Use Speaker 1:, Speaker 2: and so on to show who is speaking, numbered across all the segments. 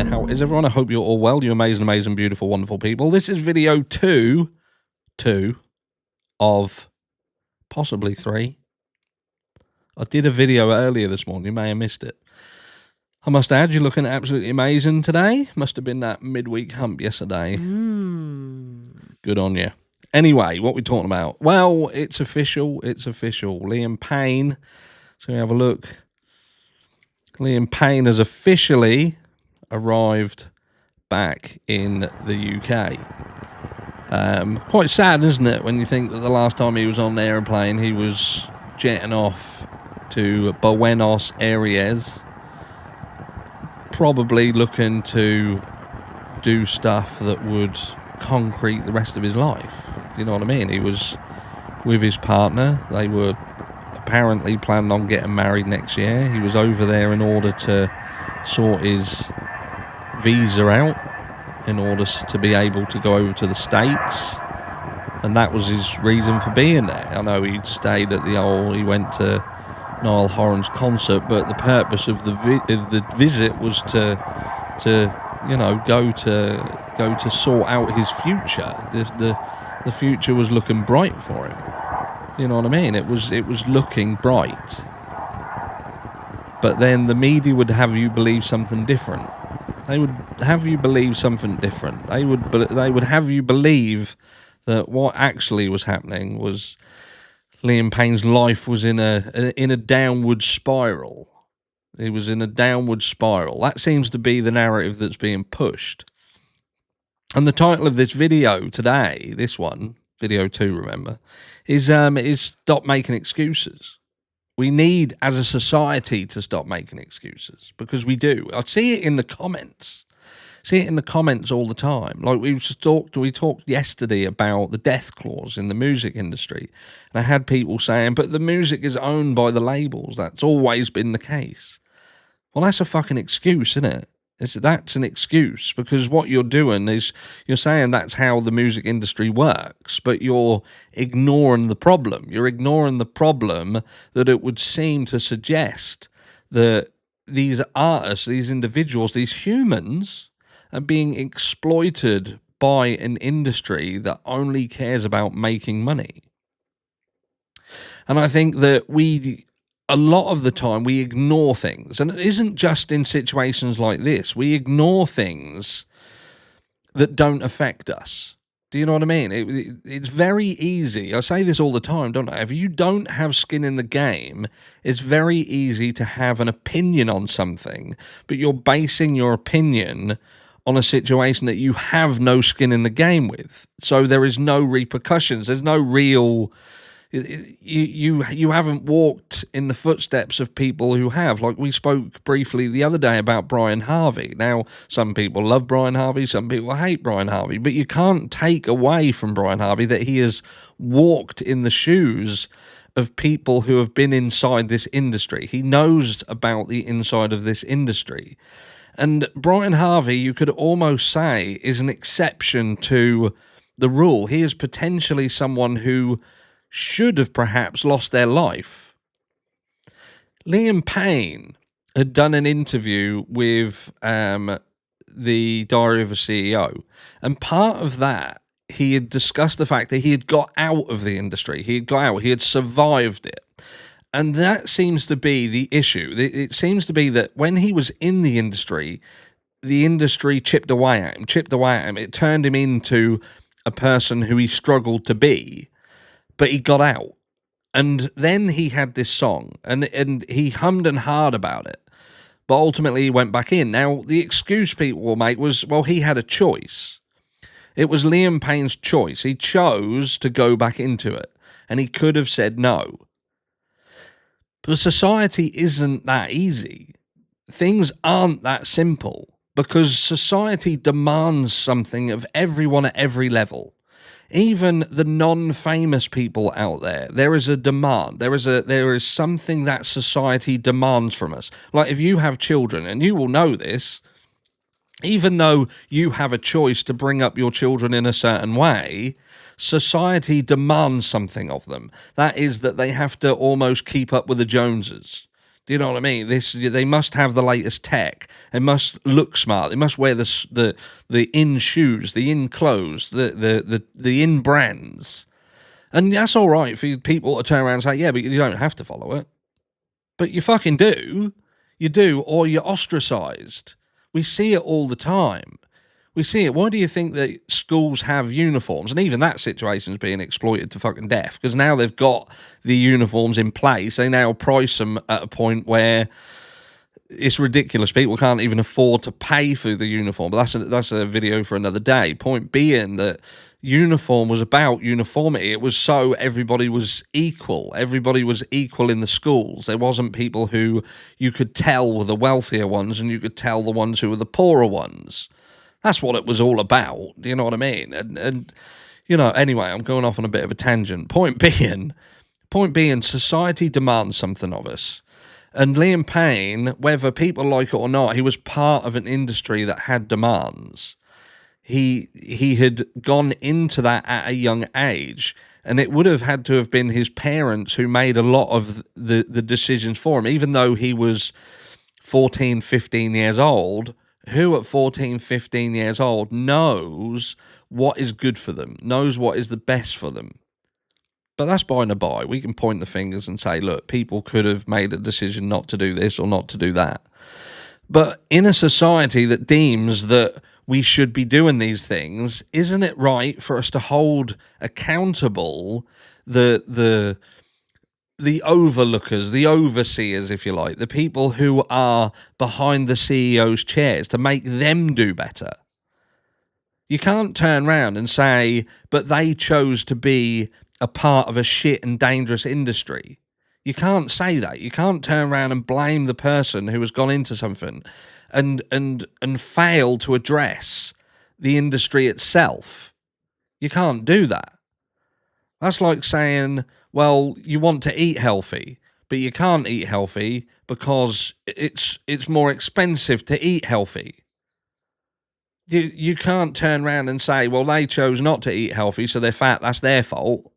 Speaker 1: How is everyone? I hope you're all well. You amazing, beautiful, wonderful people. This is video two of possibly 3. I did a video earlier this morning. You may have missed it. I must add, you're looking absolutely amazing today. Must have been that midweek hump yesterday. Good on you. Anyway, what we talking about? Well, it's official. Liam Payne. So we have a look. Liam Payne has officially arrived back in the UK. Quite sad, isn't it, when you think that the last time he was on the aeroplane, he was jetting off to Buenos Aires, probably looking to do stuff that would concrete the rest of his life. You know what I mean? He was with his partner. They were apparently planning on getting married next year. He was over there in order to sort his visa out in order to be able to go over to the States, and that was his reason for being there. I know he stayed at he went to Niall Horan's concert, but the purpose of the visit was to go to sort out his future. The future was looking bright for him. You know what I mean? It was looking bright. But then the media would have you believe something different. They would have you believe something different. They would have you believe that what actually was happening was Liam Payne's life was in a downward spiral. He was in a downward spiral. That seems to be the narrative that's being pushed. And the title of this video today, this one, video 2, remember, is Stop Making Excuses. We need, as a society, to stop making excuses, because we do. I see it in the comments. All the time. Like we talked yesterday about the death clause in the music industry, and I had people saying, but the music is owned by the labels. That's always been the case. Well, that's a fucking excuse, isn't it? That's an excuse, because what you're doing is you're saying that's how the music industry works, but you're ignoring the problem. You're ignoring the problem that it would seem to suggest that these artists, these individuals, these humans are being exploited by an industry that only cares about making money. And I think that a lot of the time we ignore things, and it isn't just in situations like this. We ignore things that don't affect us. Do you know what I mean? It's very easy. I say this all the time, don't I? If you don't have skin in the game, it's very easy to have an opinion on something, but you're basing your opinion on a situation that you have no skin in the game with. So there is no repercussions. There's no real... You haven't walked in the footsteps of people who have. Like we spoke briefly the other day about Brian Harvey. Now, some people love Brian Harvey, some people hate Brian Harvey, but you can't take away from Brian Harvey that he has walked in the shoes of people who have been inside this industry. He knows about the inside of this industry. And Brian Harvey, you could almost say, is an exception to the rule. He is potentially someone who should have perhaps lost their life. Liam Payne had done an interview with the Diary of a CEO, and part of that, he had discussed the fact that he had got out of the industry. He had survived it. And that seems to be the issue. It seems to be that when he was in the industry chipped away at him. It turned him into a person who he struggled to be, but he got out. And then he had this song, and he hummed and hawed about it, but ultimately he went back in. Now, the excuse people will make was, well, he had a choice. It was Liam Payne's choice. He chose to go back into it, and he could have said no. But society isn't that easy. Things aren't that simple, because society demands something of everyone at every level. Even the non-famous people out there is a demand. There is something that society demands from us. Like if you have children, and you will know this, even though you have a choice to bring up your children in a certain way, society demands something of them. That is that they have to almost keep up with the Joneses. Do you know what I mean? They must have the latest tech. They must look smart. They must wear the in shoes, the in clothes, the in brands. And that's all right for people to turn around and say, yeah, but you don't have to follow it. But you fucking do. You do, or you're ostracized. We see it all the time. We see it. Why do you think that schools have uniforms? And even that situation is being exploited to fucking death, because now they've got the uniforms in place. They now price them at a point where it's ridiculous. People can't even afford to pay for the uniform. But that's a video for another day. Point being that uniform was about uniformity. It was so everybody was equal. Everybody was equal in the schools. There wasn't people who you could tell were the wealthier ones and you could tell the ones who were the poorer ones. That's what it was all about. Do you know what I mean? And you know, anyway, I'm going off on a bit of a tangent. Point being, society demands something of us. And Liam Payne, whether people like it or not, he was part of an industry that had demands. He had gone into that at a young age, and it would have had to have been his parents who made a lot of the decisions for him, even though he was 14, 15 years old. Who at 14, 15 years old knows what is good for them, knows what is the best for them? But that's by and by. We can point the fingers and say, look, people could have made a decision not to do this or not to do that. But in a society that deems that we should be doing these things, isn't it right for us to hold accountable the overlookers, the overseers, if you like, the people who are behind the CEO's chairs, to make them do better? You can't turn around and say, but they chose to be a part of a shit and dangerous industry. You can't say that. You can't turn around and blame the person who has gone into something and fail to address the industry itself. You can't do that. That's like saying, well, you want to eat healthy, but you can't eat healthy because it's more expensive to eat healthy. You can't turn around and say, well, they chose not to eat healthy, so they're fat, that's their fault.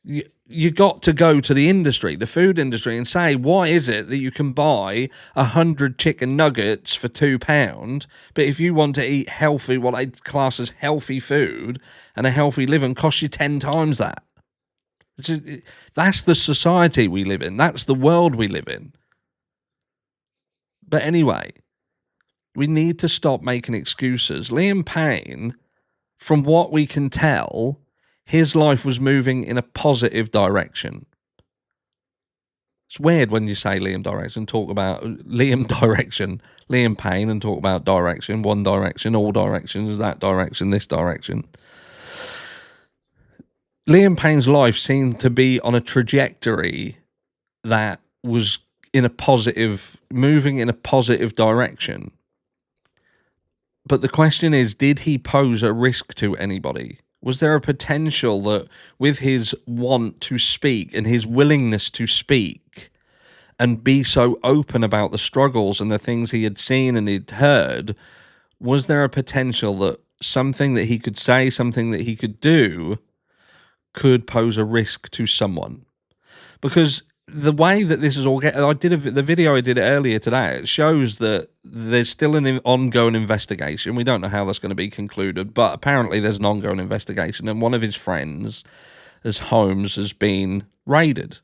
Speaker 1: You got to go to the industry, the food industry, and say, why is it that you can buy 100 chicken nuggets for £2, but if you want to eat healthy, what I class as healthy food and a healthy living, costs you 10 times that? That's the society we live in. That's the world we live in. But anyway, we need to stop making excuses. Liam Payne, from what we can tell, his life was moving in a positive direction. It's weird when you say Liam Direction, talk about Liam Direction, Liam Payne, and talk about direction, one direction, all directions, that direction, this direction. Liam Payne's life seemed to be on a trajectory that was moving in a positive direction. But the question is, did he pose a risk to anybody? Was there a potential that with his want to speak and his willingness to speak and be so open about the struggles and the things he had seen and he'd heard, was there a potential that something that he could say, something that he could do, could pose a risk to someone? Because the way that this is all the video I did earlier today, it shows that there's still an ongoing investigation. We don't know how that's going to be concluded, but apparently there's an ongoing investigation, and one of his friends' homes has been raided.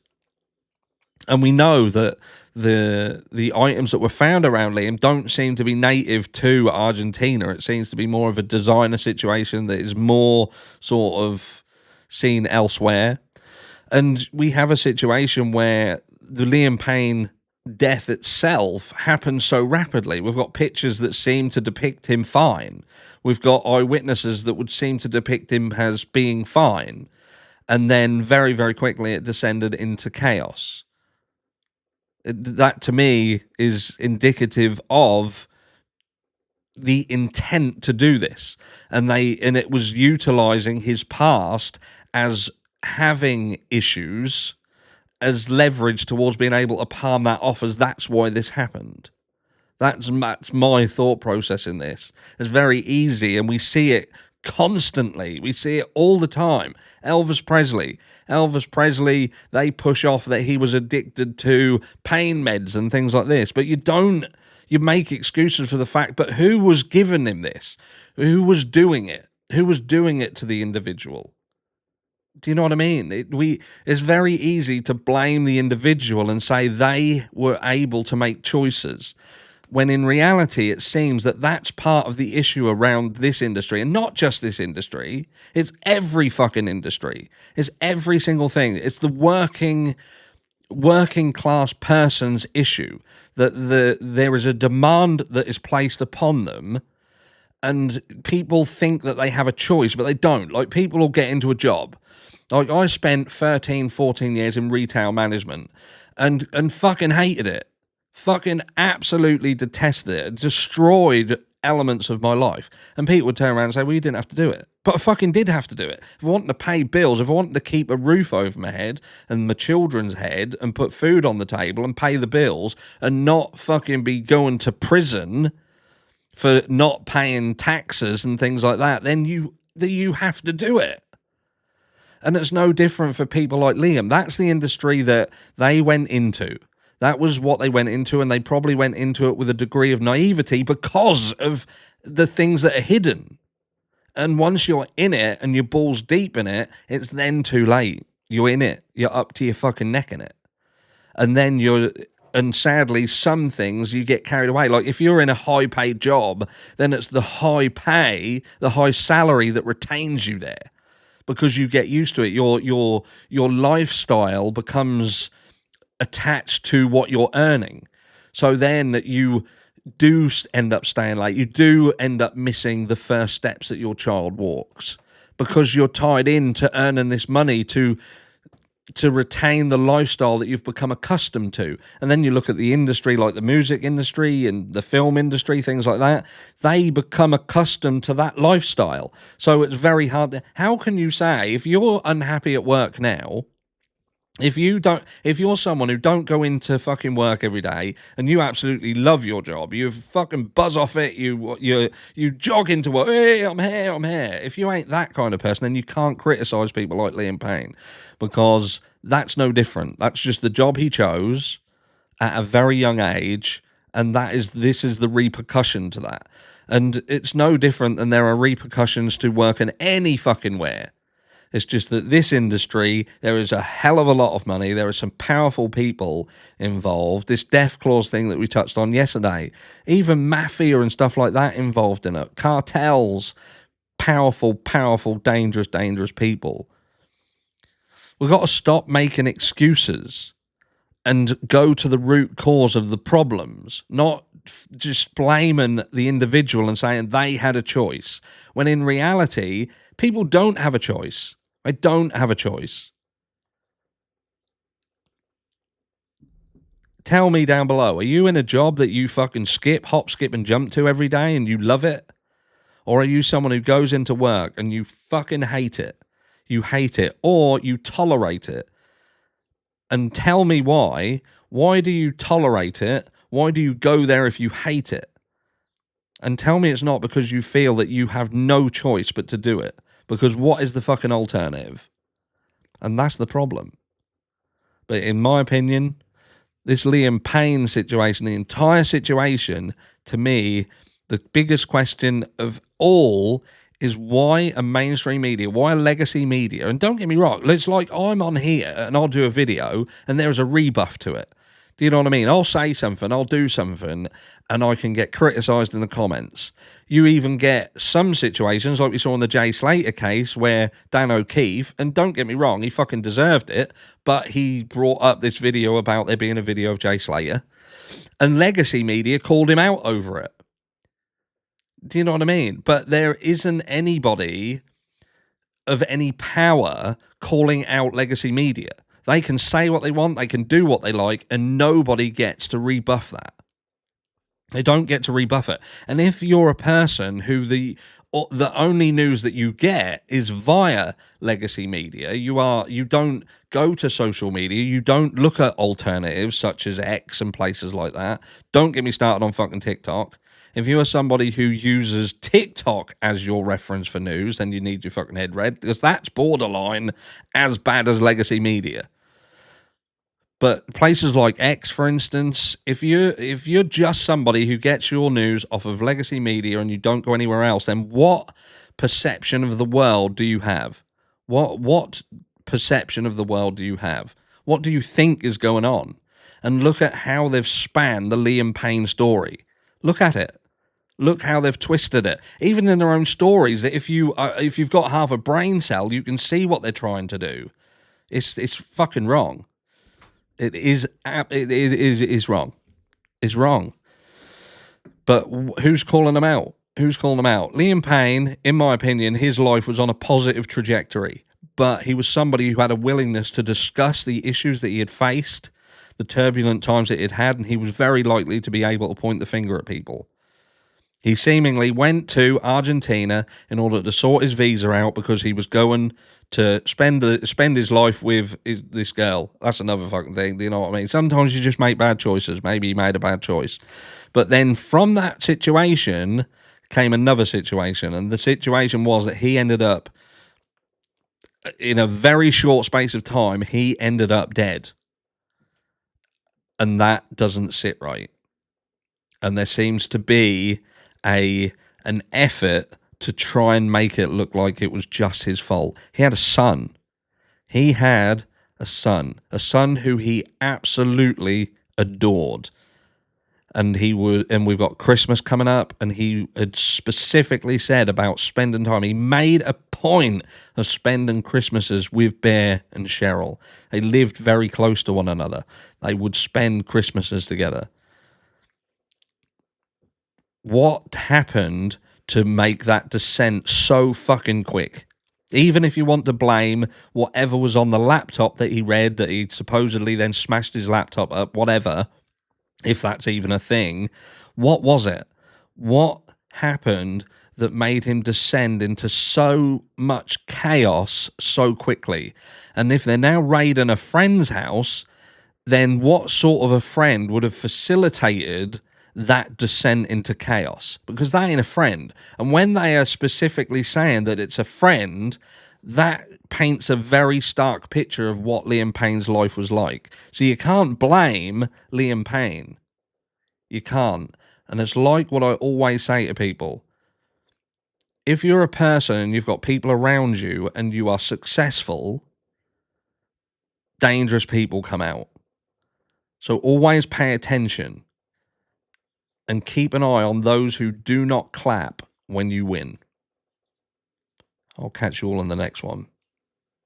Speaker 1: And we know that the items that were found around Liam don't seem to be native to Argentina. It seems to be more of a designer situation that is more sort of seen elsewhere. And we have a situation where the Liam Payne death itself happened so rapidly. We've got pictures that seem to depict him fine. We've got eyewitnesses that would seem to depict him as being fine. And then very, very quickly it descended into chaos. That, to me, is indicative of the intent to do this. And it was utilizing his past as having issues as leverage towards being able to palm that off as that's why this happened. That's my thought process in this. It's very easy, and we see it constantly. We see it all the time. Elvis Presley, they push off that he was addicted to pain meds and things like this, but you make excuses for the fact, but who was giving him this? Who was doing it? Who was doing it to the individual? Do you know what I mean? It's very easy to blame the individual and say they were able to make choices, when in reality it seems that that's part of the issue around this industry, and not just this industry. It's every fucking industry. It's every single thing. It's the working class person's issue, that there is a demand that is placed upon them, and people think that they have a choice, but they don't. Like, people will get into a job. Like, I spent 13, 14 years in retail management and fucking hated it. Fucking absolutely detested it. Destroyed elements of my life. And people would turn around and say, well, you didn't have to do it. But I fucking did have to do it. If I wanted to pay bills, if I wanted to keep a roof over my head and my children's head and put food on the table and pay the bills and not fucking be going to prison for not paying taxes and things like that, then you have to do it. And it's no different for people like Liam. That's the industry that they went into. That was what they went into, and they probably went into it with a degree of naivety because of the things that are hidden. And once you're in it and you're balls deep in it, it's then too late. You're in it. You're up to your fucking neck in it. And then and sadly, some things you get carried away. Like, if you're in a high-paid job, then it's the high pay, the high salary that retains you there, because you get used to it. Your lifestyle becomes attached to what you're earning. So then you do end up staying late. You do end up missing the first steps that your child walks, because you're tied into earning this money to retain the lifestyle that you've become accustomed to. And then you look at the industry, like the music industry and the film industry, things like that. They become accustomed to that lifestyle. So it's very hard. How can you say, if you're unhappy at work now, if you're someone who don't go into fucking work every day and you absolutely love your job, you fucking buzz off it, you jog into work, hey, I'm here. If you ain't that kind of person, then you can't criticize people like Liam Payne, because that's no different. That's just the job he chose at a very young age, and this is the repercussion to that. And it's no different than there are repercussions to working any fucking where. It's just that this industry, there is a hell of a lot of money. There are some powerful people involved. This death clause thing that we touched on yesterday, even mafia and stuff like that involved in it. Cartels, powerful, dangerous people. We've got to stop making excuses and go to the root cause of the problems, not just blaming the individual and saying they had a choice, when in reality, people don't have a choice. I don't have a choice. Tell me down below, are you in a job that you fucking hop, skip, and jump to every day and you love it? Or are you someone who goes into work and you fucking hate it? You hate it, or you tolerate it. And tell me why. Why do you tolerate it? Why do you go there if you hate it? And tell me it's not because you feel that you have no choice but to do it. Because what is the fucking alternative? And that's the problem. But in my opinion, this Liam Payne situation, the entire situation, to me, the biggest question of all is why a mainstream media, why a legacy media? And don't get me wrong, it's like I'm on here and I'll do a video and there's a rebuff to it. Do you know what I mean? I'll say something, I'll do something, and I can get criticised in the comments. You even get some situations, like we saw in the Jay Slater case, where Dan O'Keefe, and don't get me wrong, he fucking deserved it, but he brought up this video about there being a video of Jay Slater, and legacy media called him out over it. Do you know what I mean? But there isn't anybody of any power calling out legacy media. They can say what they want, they can do what they like, and nobody gets to rebuff that. They don't get to rebuff it. And if you're a person who the only news that you get is via legacy media, you don't go to social media, you don't look at alternatives such as X and places like that. Don't get me started on fucking TikTok. If you are somebody who uses TikTok as your reference for news, then you need your fucking head read, because that's borderline as bad as legacy media. But places like X, for instance, if you're just somebody who gets your news off of legacy media and you don't go anywhere else, then what perception of the world do you have? What perception of the world do you have? What do you think is going on? And look at how they've spanned the Liam Payne story. Look at it. Look how they've twisted it. Even in their own stories, that if you've got half a brain cell, you can see what they're trying to do. It's fucking wrong. It is wrong. It's wrong. But who's calling them out? Who's calling them out? Liam Payne, in my opinion, his life was on a positive trajectory, but he was somebody who had a willingness to discuss the issues that he had faced, the turbulent times that he'd had, and he was very likely to be able to point the finger at people. He seemingly went to Argentina in order to sort his visa out because he was going to spend his life with this girl. That's another fucking thing. Do you know what I mean? Sometimes you just make bad choices. Maybe he made a bad choice. But then from that situation came another situation. And the situation was that he ended up, in a very short space of time, he ended up dead. And that doesn't sit right. And there seems to be an effort to try and make it look like it was just his fault. He had a son. He had a son who he absolutely adored. And we've got Christmas coming up, and he had specifically said about spending time. He made a point of spending Christmases with Bear and Cheryl. They lived very close to one another. They would spend Christmases together. What happened to make that descent so fucking quick? Even if you want to blame whatever was on the laptop that he read, that he supposedly then smashed his laptop up, whatever, if that's even a thing, what was it? What happened that made him descend into so much chaos so quickly? And if they're now raiding a friend's house, then what sort of a friend would have facilitated that descent into chaos? Because that ain't a friend. And when they are specifically saying that it's a friend, that paints a very stark picture of what Liam Payne's life was like. So you can't blame Liam Payne. You can't. And it's like what I always say to people. If you're a person and you've got people around you and you are successful, dangerous people come out. So always pay attention. And keep an eye on those who do not clap when you win. I'll catch you all in the next one.